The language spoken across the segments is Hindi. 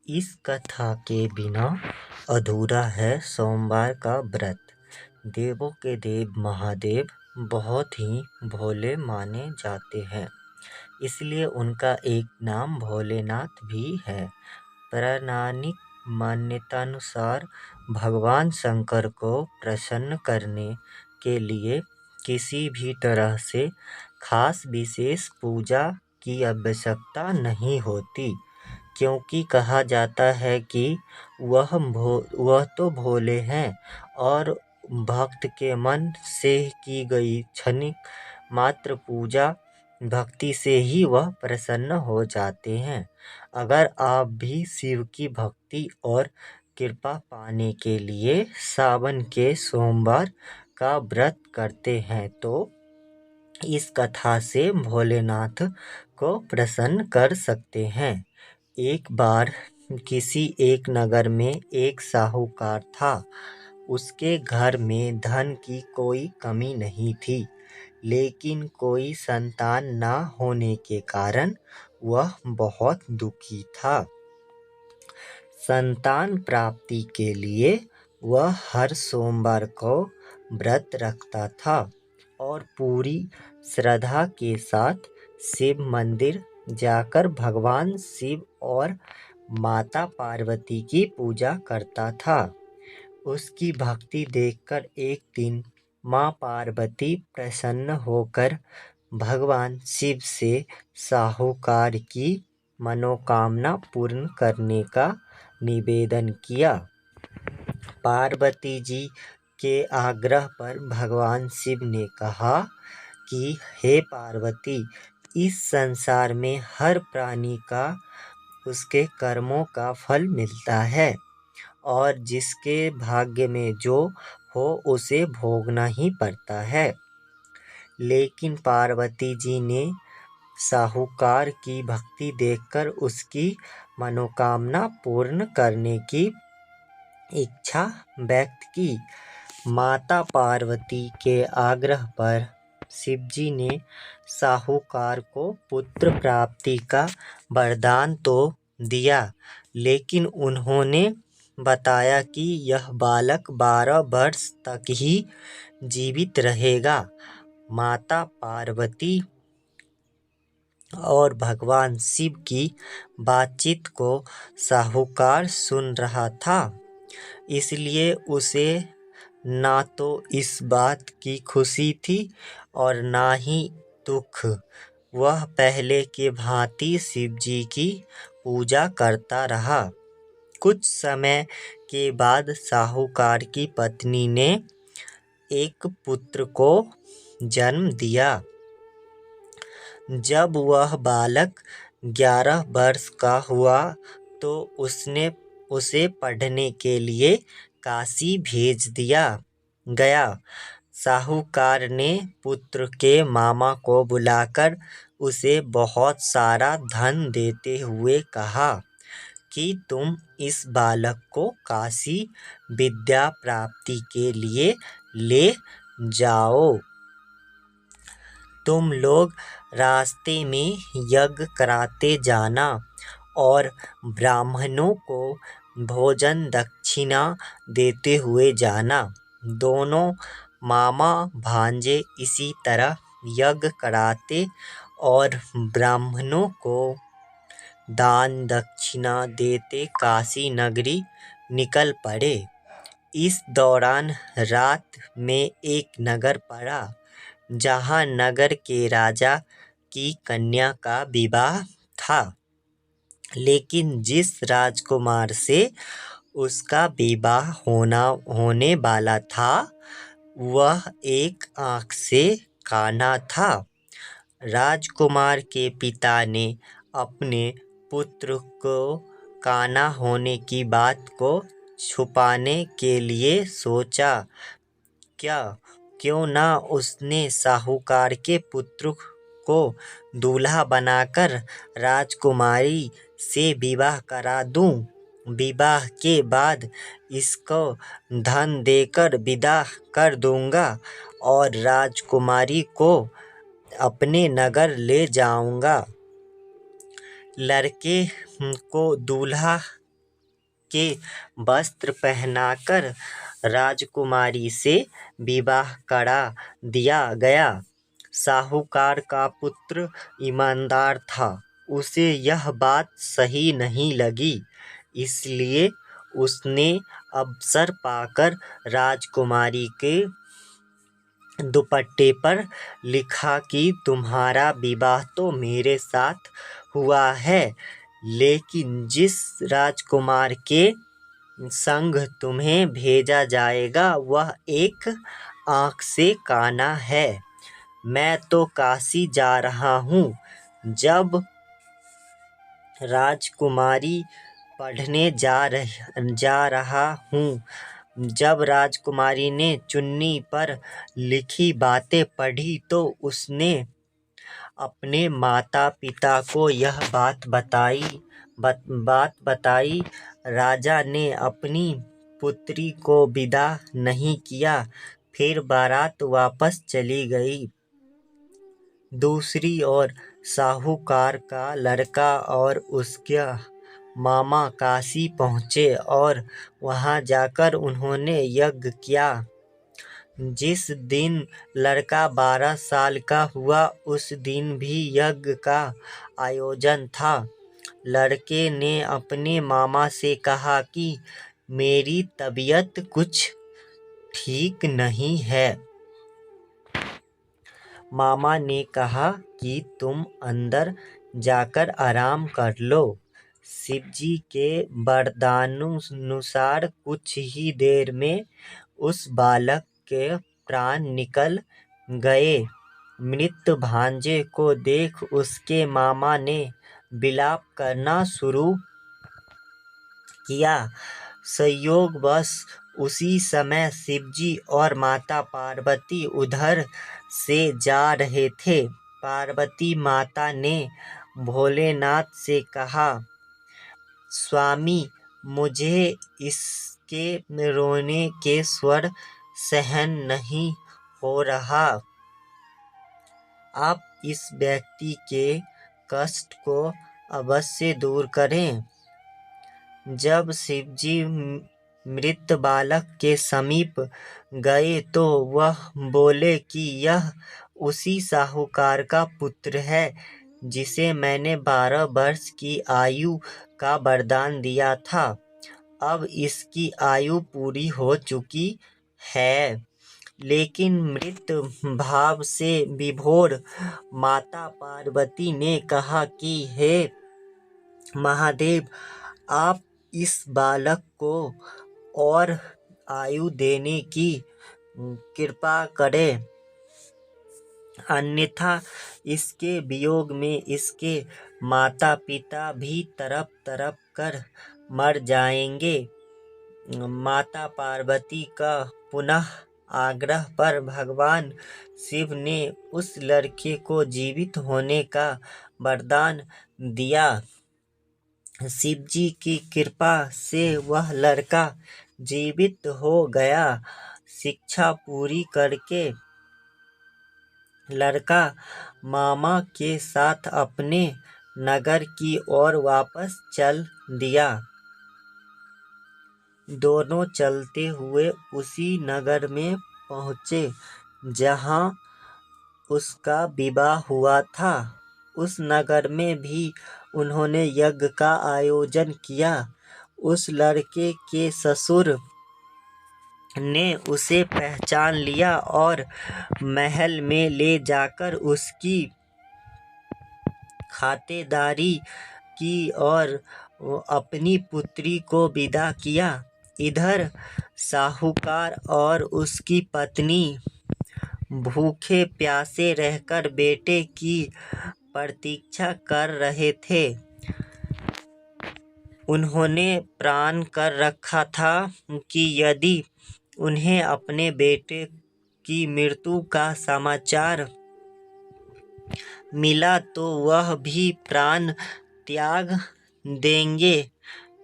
इस कथा के बिना अधूरा है सोमवार का व्रत। देवों के देव महादेव बहुत ही भोले माने जाते हैं, इसलिए उनका एक नाम भोलेनाथ भी है। पौराणिक मान्यतानुसार भगवान शंकर को प्रसन्न करने के लिए किसी भी तरह से खास विशेष पूजा की आवश्यकता नहीं होती, क्योंकि कहा जाता है कि वह तो भोले हैं और भक्त के मन से की गई क्षणिक मात्र पूजा भक्ति से ही वह प्रसन्न हो जाते हैं। अगर आप भी शिव की भक्ति और कृपा पाने के लिए सावन के सोमवार का व्रत करते हैं तो इस कथा से भोलेनाथ को प्रसन्न कर सकते हैं। एक बार किसी एक नगर में एक साहूकार था। उसके घर में धन की कोई कमी नहीं थी, लेकिन कोई संतान न होने के कारण वह बहुत दुखी था। संतान प्राप्ति के लिए वह हर सोमवार को व्रत रखता था और पूरी श्रद्धा के साथ शिव मंदिर जाकर भगवान शिव और माता पार्वती की पूजा करता था। उसकी भक्ति देखकर एक दिन माँ पार्वती प्रसन्न होकर भगवान शिव से साहूकार की मनोकामना पूर्ण करने का निवेदन किया। पार्वती जी के आग्रह पर भगवान शिव ने कहा कि हे पार्वती, इस संसार में हर प्राणी का उसके कर्मों का फल मिलता है और जिसके भाग्य में जो हो उसे भोगना ही पड़ता है। लेकिन पार्वती जी ने साहूकार की भक्ति देखकर उसकी मनोकामना पूर्ण करने की इच्छा व्यक्त की। माता पार्वती के आग्रह पर शिवजी ने साहूकार को पुत्र प्राप्ति का वरदान तो दिया, लेकिन उन्होंने बताया कि यह बालक 12 वर्ष तक ही जीवित रहेगा। माता पार्वती और भगवान शिव की बातचीत को साहूकार सुन रहा था, इसलिए उसे ना तो इस बात की खुशी थी और ना ही दुख। वह पहले के भांति शिवजी की पूजा करता रहा। कुछ समय के बाद साहूकार की पत्नी ने एक पुत्र को जन्म दिया। जब वह बालक 11 वर्ष का हुआ तो उसने उसे पढ़ने के लिए काशी भेज दिया गया। साहूकार ने पुत्र के मामा को बुलाकर उसे बहुत सारा धन देते हुए कहा कि तुम इस बालक को काशी विद्या प्राप्ति के लिए ले जाओ। तुम लोग रास्ते में यज्ञ कराते जाना और ब्राह्मणों को भोजन दक्षिणा देते हुए जाना। दोनों मामा भांजे इसी तरह यज्ञ कराते और ब्राह्मणों को दान दक्षिणा देते काशी नगरी निकल पड़े। इस दौरान रात में एक नगर पड़ा, जहाँ नगर के राजा की कन्या का विवाह था। लेकिन जिस राजकुमार से उसका विवाह होने वाला था वह एक आँख से काना था। राजकुमार के पिता ने अपने पुत्र को काना होने की बात को छुपाने के लिए सोचा, क्यों ना उसने साहूकार के पुत्र को दूल्हा बनाकर राजकुमारी से विवाह करा दूं। विवाह के बाद इसको धन देकर विदा कर दूंगा और राजकुमारी को अपने नगर ले जाऊंगा। लड़के को दूल्हा के वस्त्र पहनाकर राजकुमारी से विवाह करा दिया गया। साहूकार का पुत्र ईमानदार था। उसे यह बात सही नहीं लगी, इसलिए उसने अवसर पाकर राजकुमारी के दुपट्टे पर लिखा कि तुम्हारा विवाह तो मेरे साथ हुआ है, लेकिन जिस राजकुमार के संग तुम्हें भेजा जाएगा वह एक आँख से काना है। मैं तो काशी जा रहा हूँ। जब राजकुमारी पढ़ने जा रहा हूँ। जब राजकुमारी ने चुन्नी पर लिखी बातें पढ़ी तो उसने अपने माता पिता को यह बात बताई। राजा ने अपनी पुत्री को विदा नहीं किया। फिर बारात वापस चली गई। दूसरी ओर साहूकार का लड़का और उसका मामा काशी पहुँचे और वहाँ जाकर उन्होंने यज्ञ किया। जिस दिन लड़का 12 साल का हुआ उस दिन भी यज्ञ का आयोजन था। लड़के ने अपने मामा से कहा कि मेरी तबीयत कुछ ठीक नहीं है। मामा ने कहा कि तुम अंदर जाकर आराम कर लो। शिवजी के वरदानुसार कुछ ही देर में उस बालक के प्राण निकल गए। मृत भांजे को देख उसके मामा ने विलाप करना शुरू किया। संयोगवश उसी समय शिवजी और माता पार्वती उधर से जा रहे थे। पार्वती माता ने भोलेनाथ से कहा, स्वामी, मुझे इसके रोने के स्वर सहन नहीं हो रहा। आप इस व्यक्ति के कष्ट को अवश्य दूर करें। जब शिवजी मृत बालक के समीप गए तो वह बोले कि यह उसी साहूकार का पुत्र है जिसे मैंने 12 वर्ष की आयु का वरदान दिया था। अब इसकी आयु पूरी हो चुकी है। लेकिन मृत भाव से विभोर माता पार्वती ने कहा कि हे महादेव, आप इस बालक को और आयु देने की कृपा करें, अन्यथा इसके वियोग में इसके माता पिता भी तड़प तड़प कर मर जाएंगे। माता पार्वती का पुनः आग्रह पर भगवान शिव ने उस लड़के को जीवित होने का वरदान दिया। शिवजी की कृपा से वह लड़का जीवित हो गया। शिक्षा पूरी करके लड़का मामा के साथ अपने नगर की ओर वापस चल दिया। दोनों चलते हुए उसी नगर में पहुँचे जहाँ उसका विवाह हुआ था। उस नगर में भी उन्होंने यज्ञ का आयोजन किया। उस लड़के के ससुर ने उसे पहचान लिया और महल में ले जाकर उसकी खातिरदारी की और अपनी पुत्री को विदा किया। इधर साहूकार और उसकी पत्नी भूखे प्यासे रहकर बेटे की प्रतीक्षा कर रहे थे। उन्होंने प्रण कर रखा था कि यदि उन्हें अपने बेटे की मृत्यु का समाचार मिला तो वह भी प्राण त्याग देंगे।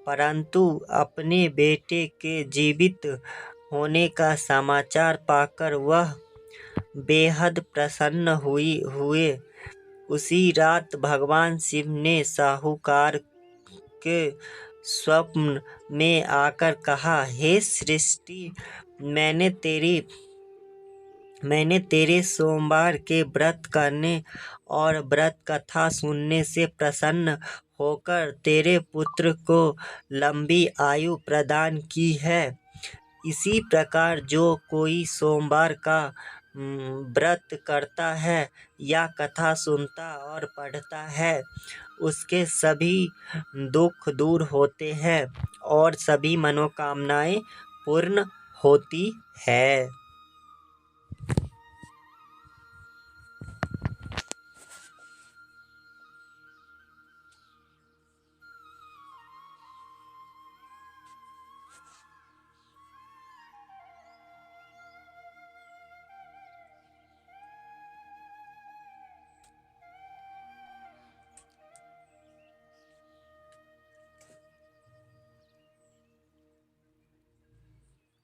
परंतु अपने बेटे के जीवित होने का समाचार पाकर वह बेहद प्रसन्न हुए। उसी रात भगवान शिव ने साहूकार के स्वप्न में आकर कहा, हे सृष्टि, मैंने तेरे सोमवार के व्रत करने और व्रत कथा सुनने से प्रसन्न होकर तेरे पुत्र को लंबी आयु प्रदान की है। इसी प्रकार जो कोई सोमवार का व्रत करता है या कथा सुनता और पढ़ता है, उसके सभी दुख दूर होते हैं और सभी मनोकामनाएं पूर्ण होती है।